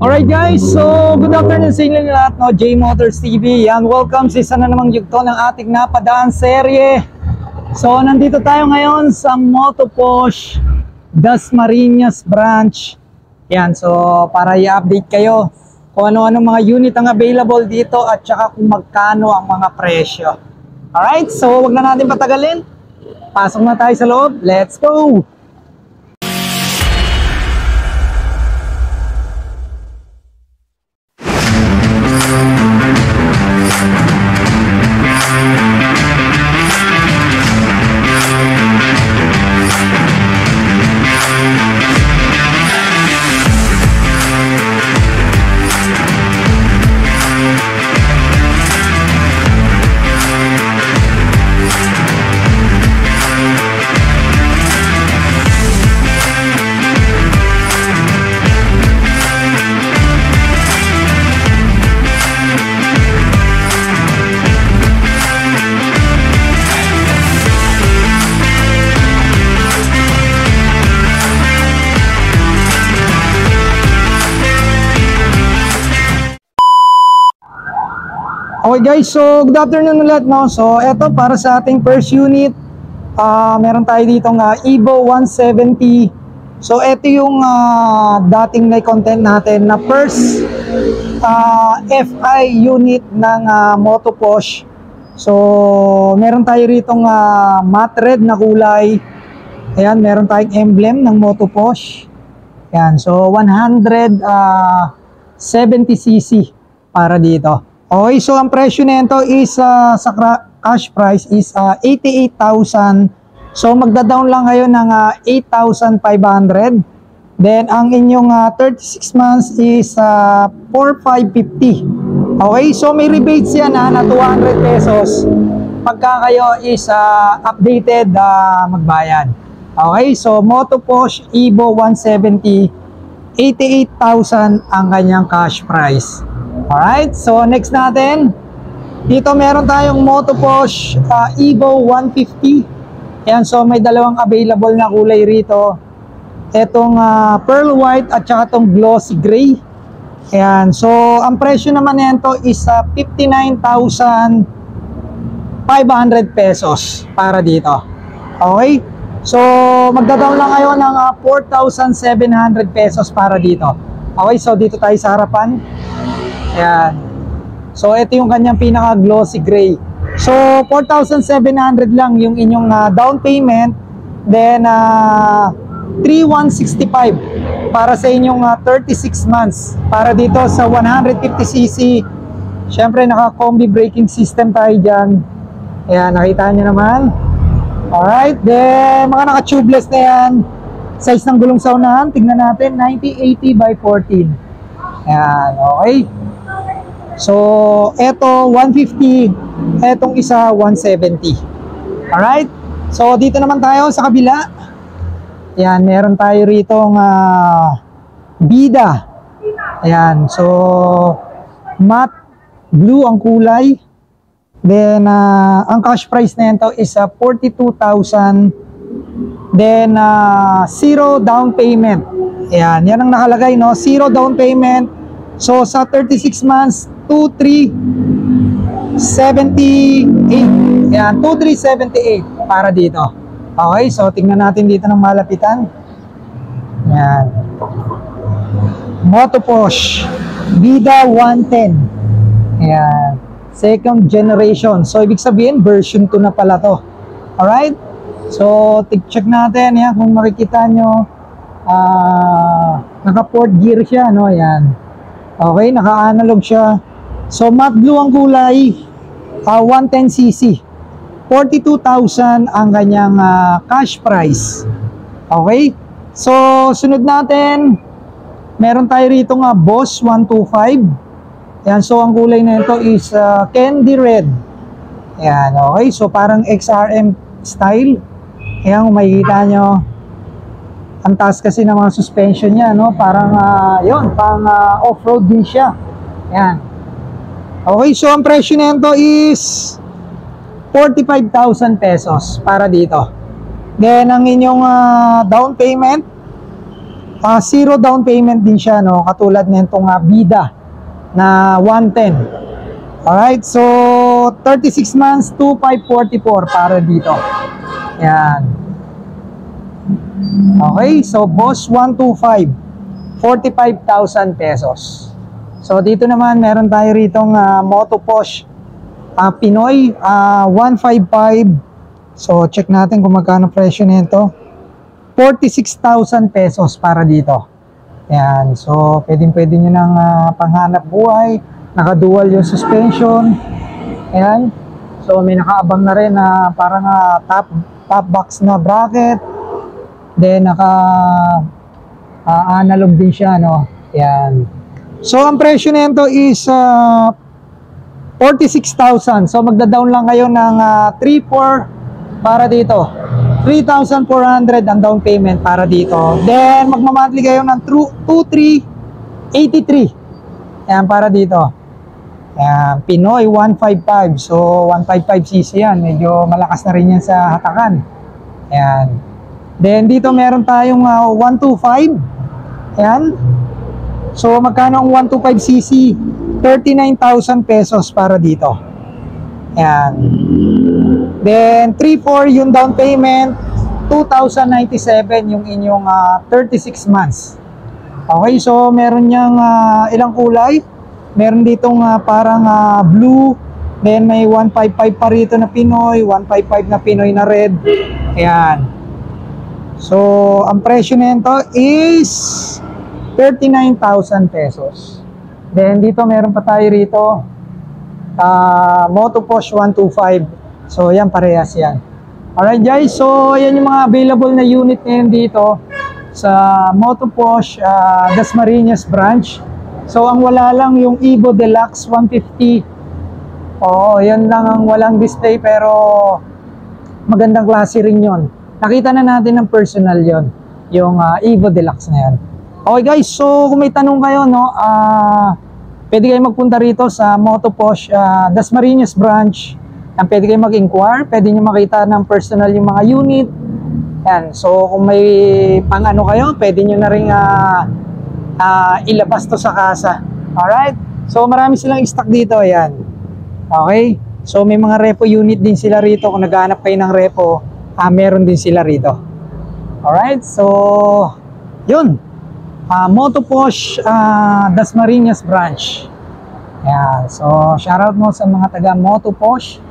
Alright guys, so good afternoon sa inyo lahat, no? J Motors TV, yan, welcome sa isa na namang yugto ng ating napadaan serye. So nandito tayo ngayon sa Motoposh Dasmariñas branch. Yan, so para i-update kayo kung ano-ano mga unit ang available dito at saka kung magkano ang mga presyo. Alright, so wag na natin patagalin, pasok na tayo sa loob, let's go! Okay guys, so good afternoon ulit, no? So eto para sa ating first unit, meron tayo ditong Evo 170. So eto yung dating na-content natin na first FI unit ng Motoposh. So meron tayo ritong matte red na kulay. Ayan, meron tayong emblem ng Motoposh. Ayan, so 170cc para dito. Okay, so ang presyo nito is sa cash price is 88,000. So magda-down lang kayo ng 8,500. Then ang inyong 36 months is 4,550. Okay, so may rebates yan na 200 pesos. Pagka kayo is updated magbayad. Okay, so Motoposh Evo 170, 88,000 ang kanyang cash price. Alright, so next natin, dito meron tayong Motoposh Evo 150. Ayan, so may dalawang available na kulay rito. Etong pearl white at saka itong glossy gray. Ayan, so ang presyo naman nito is 59,500 pesos para dito. Okay, so magda-down lang kayo ng 4,700 pesos para dito. Okay, so dito tayo sa harapan. Ayan. So ito yung kanyang pinaka glossy gray. So 4,700 lang yung inyong down payment. Then 3,165 para sa inyong 36 months. Para dito sa 150cc. Syempre naka-combi braking system tayo dyan. Ayan, nakita nyo naman. Alright, then mga naka-tubeless na yan. Size ng gulong sa unahan, tignan natin, 90/80 by 14. Ayan, okay. So, eto 150, etong isa 170. Alright? So, dito naman tayo sa kabila. Ayan, meron tayo ritong Bida. Ayan, so matte blue ang kulay. Then, ang cash price na ito is 42,000. Then, zero down payment. Ayan, yan ang nakalagay, no? Zero down payment. So, sa 36 months, 2,378. Yan, 2,378 para dito. Okay, so tingnan natin dito ng malapitan. Yan. Motoposh Bida 110. Yan. Second generation. So, ibig sabihin, version 2 na pala to. Alright? So, check natin. Yan, kung makikita nyo, naka-4th gear siya, no? Yan. Okay, naka-analog siya. So, matte blue ang kulay, 110cc. 42,000 ang kanyang cash price. Okay? So, sunod natin, meron tayo rito Boss 125. Ayan, so ang kulay na ito is candy red. Ayan, okay. So, parang XRM style. Ayan, kung makikita nyo, ang taas kasi ng mga suspension niya, no? Parang, yun, pang off-road din siya. Ayan. Okay, so ang presyo nito is 45,000 pesos para dito. Then ang inyong down payment Zero down payment din siya, no? Katulad nitong Bida na 110. Alright, so 36 months, 2,544 para dito. Yan. Okay, so Boss 125, 45,000 pesos. So dito naman meron tayo ritong Moto Posh Pinoy 155. So check natin kung magkano presyo nito. 46,000 pesos para dito. Yan, so pwede nyo nang panghanap buhay. Naka-dual yung suspension. Ayan. So may nakaabang na rin na parang top box na bracket. Then analog din siya, no. Ayan. So ang presyo nito is 46,000. So magda-down lang kayo ng 3,400 para dito. 3,400 ang down payment para dito. Then magma-monthly kayo ng 2,383. Ayan para dito. Ayan, Pinoy 155. So 155cc yan. Medyo malakas na rin yan sa hatakan. Ayan. Then dito meron tayong 125. Ayan. So magkano ang 125cc? 39,000 pesos para dito. Ayan. Then 3,400 yung down payment. 2,097 yung inyong 36 months. Okay, so meron niyang ilang kulay. Meron ditong parang blue. Then may 155 pa rito na Pinoy, 155 na Pinoy na red. Ayan. So ang presyo nito is 39,000 pesos. Then dito meron pa tayo rito Moto Posh 125. So yan, parehas yan. Alright guys, so yan yung mga available na unit ngayon dito sa Moto Posh Dasmariñas branch. So ang wala lang yung Evo Deluxe 150. Oo, yan lang ang walang display, pero magandang klase rin yon. Nakita na natin ng personal yon, yung Evo Deluxe na yan. Okay guys, so kung may tanong kayo, no, pwede kayo magpunta rito sa Moto Posh Dasmariñas branch. Pwede kayo mag-inquire, pwede nyo makita ng personal yung mga unit. Yan. So kung may pang ano kayo, pwede nyo na rin ilabas to sa kasa. Alright, so marami silang stock dito. Ayan. Okay, so may mga repo unit din sila rito. Kung naghahanap kayo ng repo, meron din sila rito. Alright, so yun, Moto Posh Dasmariñas branch. Ayan. So shoutout mo sa mga taga Moto Posh.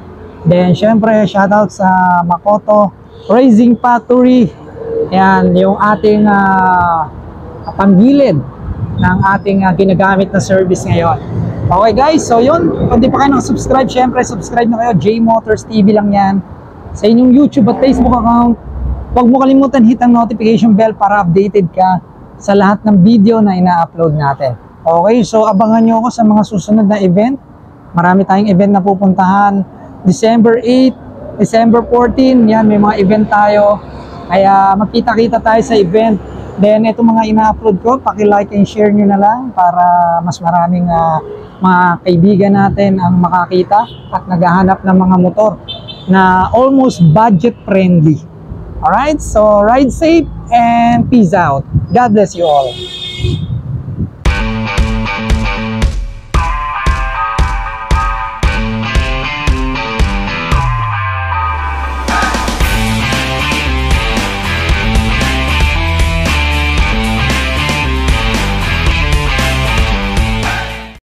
Then syempre shoutout sa Makoto Racing Factory. Ayan, yung ating panggilid ng ating ginagamit na service ngayon. Okay guys, so yun, kung di pa kayo nakasubscribe, syempre subscribe na kayo. J Motors TV lang yan sa inyong YouTube at Facebook account. Huwag mo kalimutan hit ang notification bell para updated ka sa lahat ng video na ina-upload natin. Okay, so abangan nyo ako sa mga susunod na event. Marami tayong event na pupuntahan. December 8, December 14, yan, may mga event tayo. Kaya magkita-kita tayo sa event. Then itong mga ina-upload ko, paki-like and share nyo na lang para mas maraming mga kaibigan natin ang makakita at naghahanap ng mga motor na almost budget friendly. Alright, so ride safe and peace out. God bless you all.